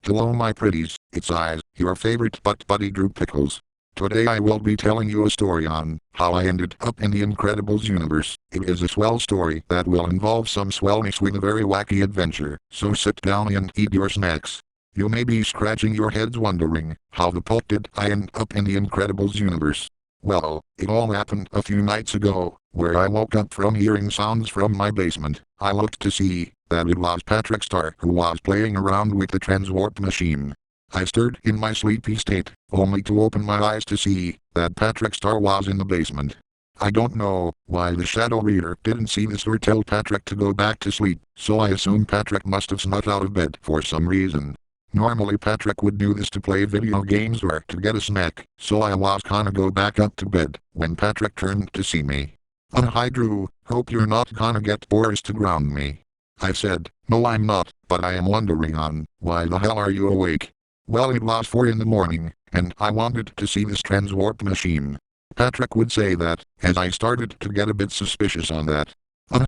Hello my pretties, it's I, your favorite butt buddy Drew Pickles. Today I will be telling you a story on how I ended up in the Incredibles universe. It is a swell story that will involve some swellness with a very wacky adventure, so sit down and eat your snacks. You may be scratching your heads wondering, how the fuck did I end up in the Incredibles universe? Well, it all happened a few nights ago, where I woke up from hearing sounds from my basement. I looked to see that it was Patrick Star who was playing around with the transwarp machine. I stirred in my sleepy state, only to open my eyes to see that Patrick Star was in the basement. I don't know why the shadow reader didn't see this or tell Patrick to go back to sleep, so I assume Patrick must have snuck out of bed for some reason. Normally Patrick would do this to play video games or to get a snack, so I was gonna go back up to bed when Patrick turned to see me. Hi Drew, hope you're not gonna get Boris to ground me. I said, no I'm not, but I am wondering on why the hell are you awake? Well it was 4 in the morning, and I wanted to see this transwarp machine. Patrick would say that, as I started to get a bit suspicious on that.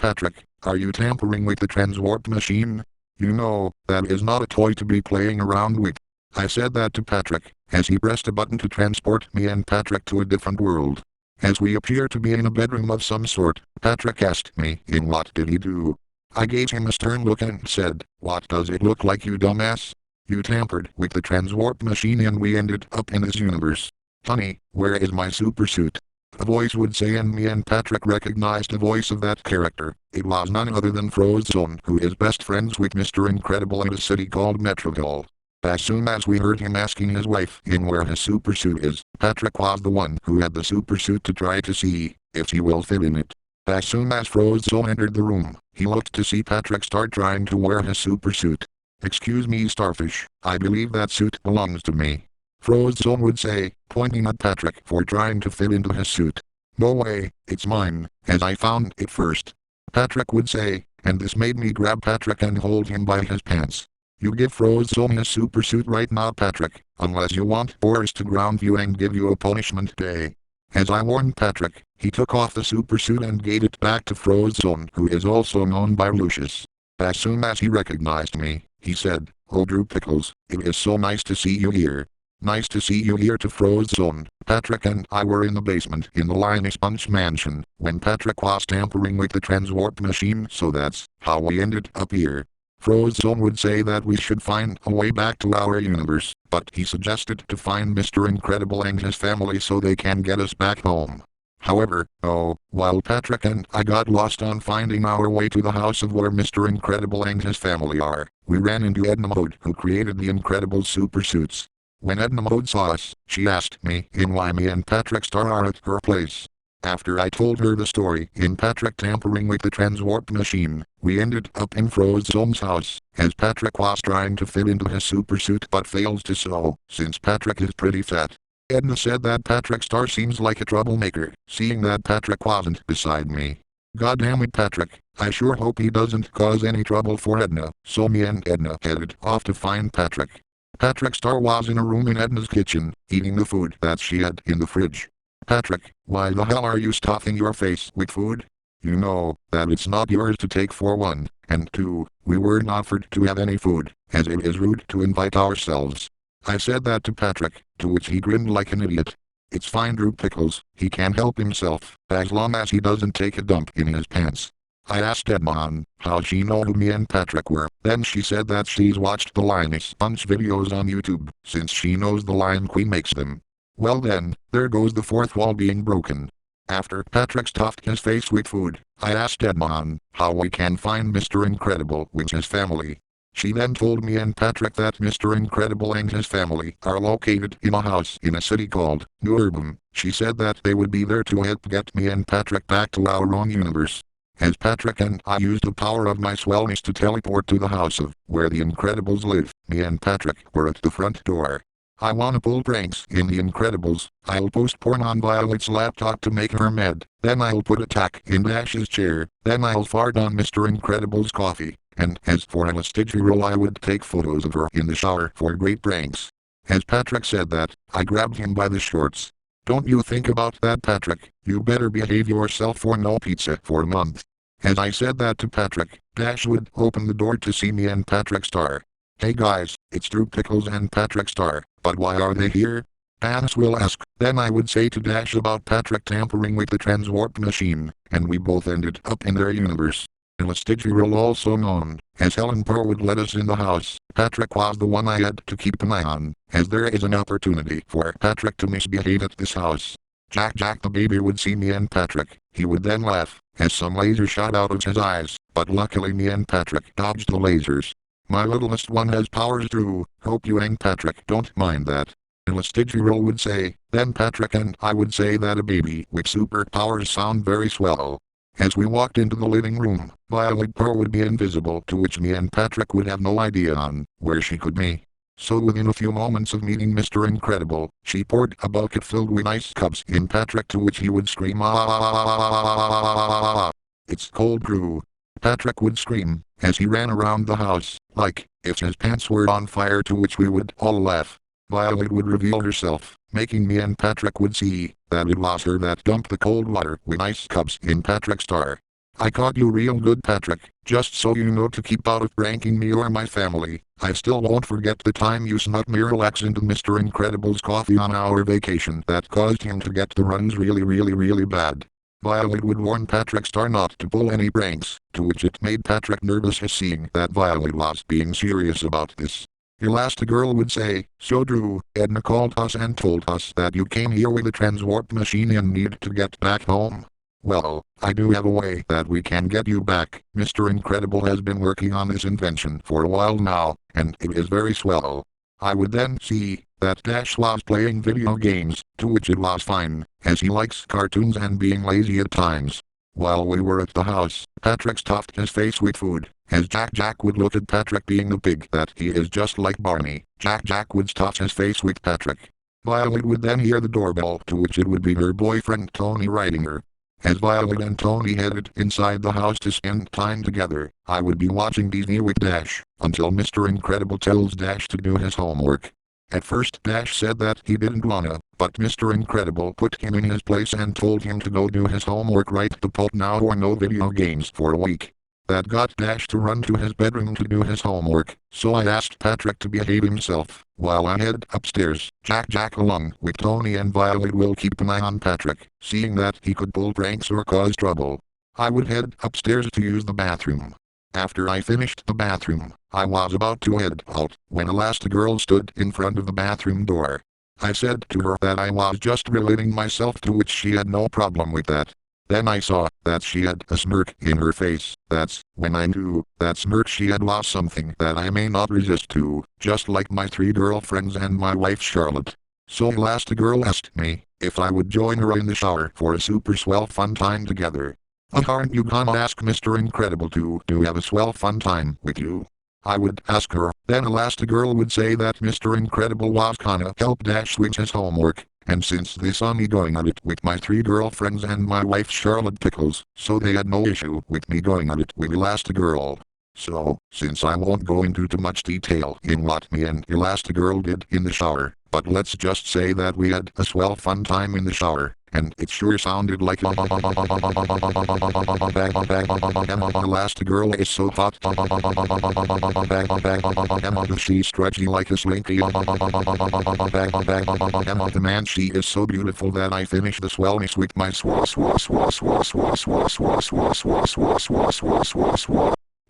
Patrick, are you tampering with the transwarp machine? You know, that is not a toy to be playing around with. I said that to Patrick, as he pressed a button to transport me and Patrick to a different world. As we appear to be in a bedroom of some sort, Patrick asked me, in what did he do? I gave him a stern look and said, what does it look like you dumbass? You tampered with the transwarp machine and we ended up in this universe. Honey, where is my super suit? A voice would say, and me and Patrick recognized the voice of that character. It was none other than Frozone, who is best friends with Mr. Incredible in a city called Metroville. As soon as we heard him asking his wife in where his super suit is, Patrick was the one who had the super suit to try to see if he will fit in it. As soon as Frozone entered the room, he looked to see Patrick start trying to wear his super suit. Excuse me Starfish, I believe that suit belongs to me. Frozone would say, pointing at Patrick for trying to fit into his suit. No way, it's mine, as I found it first. Patrick would say, and this made me grab Patrick and hold him by his pants. You give Frozone his super suit right now Patrick, unless you want Boris to ground you and give you a punishment day. As I warned Patrick, he took off the super suit and gave it back to Frozone, who is also known by Lucius. As soon as he recognized me, he said, oh Drew Pickles, it is so nice to see you here. Nice to see you here to Frozone. Patrick and I were in the basement in the Lioness mansion when Patrick was tampering with the transwarp machine, so that's how we ended up here. Frozone would say that we should find a way back to our universe, but he suggested to find Mr. Incredible and his family so they can get us back home. However, while Patrick and I got lost on finding our way to the house of where Mr. Incredible and his family are, we ran into Edna Mode, who created the Incredible super suits. When Edna Mode saw us, she asked me in why me and Patrick Star are at her place. After I told her the story in Patrick tampering with the transwarp machine, we ended up in Frozone's house, as Patrick was trying to fit into his super suit but failed to so, since Patrick is pretty fat. Edna said that Patrick Star seems like a troublemaker, seeing that Patrick wasn't beside me. God damn it Patrick, I sure hope he doesn't cause any trouble for Edna, so me and Edna headed off to find Patrick. Patrick Star was in a room in Edna's kitchen, eating the food that she had in the fridge. Patrick, why the hell are you stuffing your face with food? You know that it's not yours to take for one, and two, we weren't offered to have any food, as it is rude to invite ourselves. I said that to Patrick, to which he grinned like an idiot. It's fine Drew Pickles, he can help himself, as long as he doesn't take a dump in his pants. I asked Edna on how she know who me and Patrick were. Then she said that she's watched the Lioness videos on YouTube, since she knows the Lion Queen makes them. Well then, there goes the fourth wall being broken. After Patrick stuffed his face with food, I asked Edna on how we can find Mr. Incredible with his family. She then told me and Patrick that Mr. Incredible and his family are located in a house in a city called New Urban. She said that they would be there to help get me and Patrick back to our own universe. As Patrick and I used the power of my swellness to teleport to the house of where the Incredibles live, me and Patrick were at the front door. I wanna pull pranks in the Incredibles. I'll post porn on Violet's laptop to make her mad. Then I'll put a tack in Dash's chair. Then I'll fart on Mr. Incredible's coffee. And as for Anastasia Roll, I would take photos of her in the shower for great pranks. As Patrick said that, I grabbed him by the shorts. Don't you think about that Patrick, you better behave yourself or no pizza for a month. As I said that to Patrick, Dash would open the door to see me and Patrick Star. Hey guys, it's Drew Pickles and Patrick Star, but why are they here? Fans will ask. Then I would say to Dash about Patrick tampering with the transwarp machine, and we both ended up in their universe. Elastigirl, also known as Helen Pearl, would let us in the house. Patrick was the one I had to keep an eye on, as there is an opportunity for Patrick to misbehave at this house. Jack the baby would see me and Patrick. He would then laugh, as some laser shot out of his eyes, but luckily me and Patrick dodged the lasers. My littlest one has powers too. Hope you and Patrick don't mind that. Elastigirl would say. Then Patrick and I would say that a baby with superpowers sound very swell. As we walked into the living room, Violet Pearl would be invisible, to which me and Patrick would have no idea on where she could be. So within a few moments of meeting Mr. Incredible, she poured a bucket filled with ice cups in Patrick, to which he would scream, "Ah! It's cold brew." Patrick would scream as he ran around the house, like if his pants were on fire, to which we would all laugh. Violet would reveal herself, making me and Patrick would see that it was her that dumped the cold water with ice cups in Patrick's Star. I caught you real good, Patrick, just so you know, to keep out of pranking me or my family. I still won't forget the time you snuck Miralax into Mr. Incredible's coffee on our vacation that caused him to get the runs really bad. Violet would warn Patrick Star not to pull any pranks, to which it made Patrick nervous as seeing that Violet was being serious about this. Elastigirl would say, "So Drew, Edna called us and told us that you came here with a transwarp machine and need to get back home. Well, I do have a way that we can get you back. Mr. Incredible has been working on this invention for a while now, and it is very swell." I would then see that Dash was playing video games, to which it was fine, as he likes cartoons and being lazy at times. While we were at the house, Patrick stuffed his face with food, as Jack would look at Patrick being the pig that he is, just like Barney. Jack would stuff his face with Patrick. Violet would then hear the doorbell, to which it would be her boyfriend Tony writing her. As Violet and Tony headed inside the house to spend time together, I would be watching TV with Dash, until Mr. Incredible tells Dash to do his homework. At first Dash said that he didn't wanna, but Mr. Incredible put him in his place and told him to go do his homework right the pot now, or no video games for a week. That got Dash to run to his bedroom to do his homework, so I asked Patrick to behave himself, while I head upstairs. Jack along with Tony and Violet will keep an eye on Patrick, seeing that he could pull pranks or cause trouble. I would head upstairs to use the bathroom. After I finished the bathroom, I was about to head out, when Elastigirl stood in front of the bathroom door. I said to her that I was just relieving myself, to which she had no problem with that. Then I saw that she had a smirk in her face. That's when I knew that smirk she had lost something that I may not resist to, just like my 3 girlfriends and my wife Charlotte. So Elastigirl asked me if I would join her in the shower for a super swell fun time together. Aren't you gonna ask Mr. Incredible to have a swell fun time with you? I would ask her. Then Elastigirl would say that Mr. Incredible was gonna help Dash with his homework. And since they saw me going at it with my 3 girlfriends and my wife Charlotte Pickles, so they had no issue with me going at it with Elastigirl. So, since I won't go into too much detail in what me and Elastigirl did in the shower, but let's just say that we had a swell fun time in the shower, and it sure sounded like Elastigirl is so hot. She's stretchy like a slinky. The man, she is so beautiful that I finish the swellness with my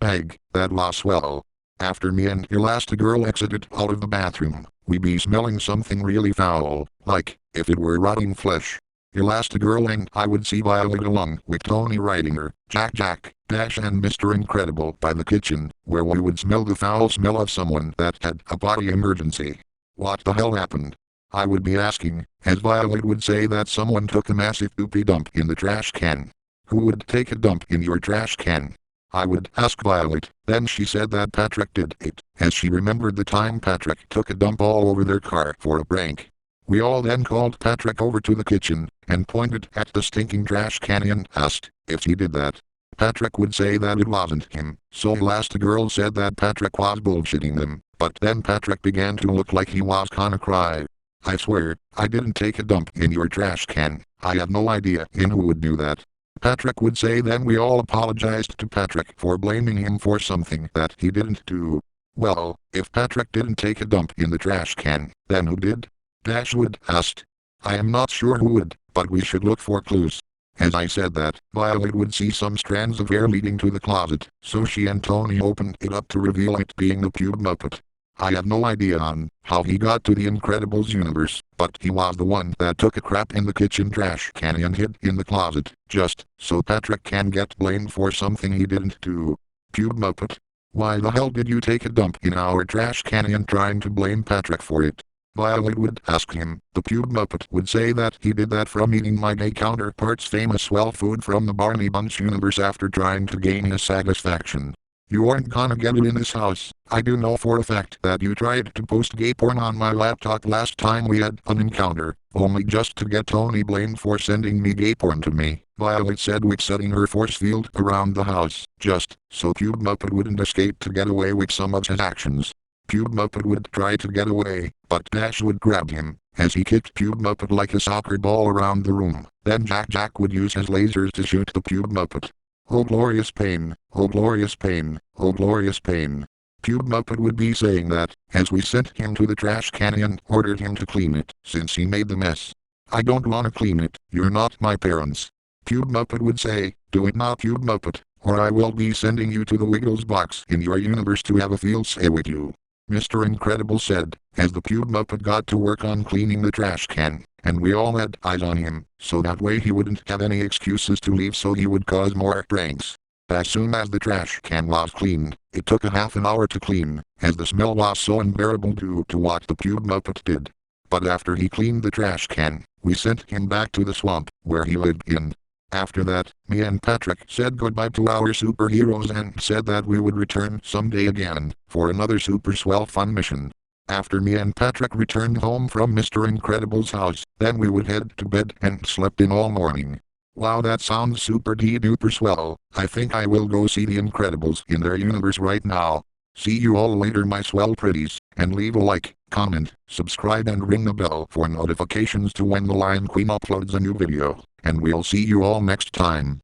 bag. That was swell. After me and Elastigirl exited out of the bathroom, we be smelling something really foul, like if it were rotting flesh. Elastigirl and I would see Violet along with Tony riding her, Jack, Dash and Mr. Incredible by the kitchen, where we would smell the foul smell of someone that had a body emergency. What the hell happened? I would be asking, as Violet would say that someone took a massive poopy dump in the trash can. Who would take a dump in your trash can? I would ask Violet. Then she said that Patrick did it, as she remembered the time Patrick took a dump all over their car for a prank. We all then called Patrick over to the kitchen, and pointed at the stinking trash can and asked if he did that. Patrick would say that it wasn't him, so Elastigirl said that Patrick was bullshitting them, but then Patrick began to look like he was gonna cry. I swear, I didn't take a dump in your trash can. I have no idea in who would do that. Patrick would say then we all apologized to Patrick for blaming him for something that he didn't do. Well, if Patrick didn't take a dump in the trash can, then who did? Dashwood asked. I am not sure who would, but we should look for clues. As I said that, Violet would see some strands of hair leading to the closet, so she and Tony opened it up to reveal it being the Pube Muppet. I have no idea on how he got to the Incredibles universe, but he was the one that took a crap in the kitchen trash can and hid in the closet, just so Patrick can get blamed for something he didn't do. Pube Muppet. Why the hell did you take a dump in our trash can and trying to blame Patrick for it? Violet would ask him. The Pube Muppet would say that he did that from eating my gay counterpart's famous swell food from the Barney Bunch universe after trying to gain his satisfaction. You aren't gonna get it in this house. I do know for a fact that you tried to post gay porn on my laptop last time we had an encounter, only just to get Tony blamed for sending me gay porn to me, Violet said with setting her force field around the house, just so Pube Muppet wouldn't escape to get away with some of his actions. Pube Muppet would try to get away, but Dash would grab him, as he kicked Pube Muppet like a soccer ball around the room. Then Jack would use his lasers to shoot the Pube Muppet. Oh glorious pain, oh glorious pain, oh glorious pain. Pube Muppet would be saying that, as we sent him to the trash can and ordered him to clean it, since he made the mess. I don't wanna clean it, you're not my parents. Pube Muppet would say, do it now Pube Muppet, or I will be sending you to the Wiggles box in your universe to have a field day with you. Mr. Incredible said, as the Pube Muppet got to work on cleaning the trash can, and we all had eyes on him, so that way he wouldn't have any excuses to leave so he would cause more pranks. As soon as the trash can was cleaned, it took a half an hour to clean, as the smell was so unbearable due to what the Pube Muppet did. But after he cleaned the trash can, we sent him back to the swamp, where he lived in. After that, me and Patrick said goodbye to our superheroes and said that we would return someday again, for another super swell fun mission. After me and Patrick returned home from Mr. Incredible's house, then we would head to bed and slept in all morning. Wow, that sounds super duper swell. I think I will go see the Incredibles in their universe right now. See you all later my swell pretties, and leave a like, comment, subscribe and ring the bell for notifications to when the Lion Queen uploads a new video, and we'll see you all next time.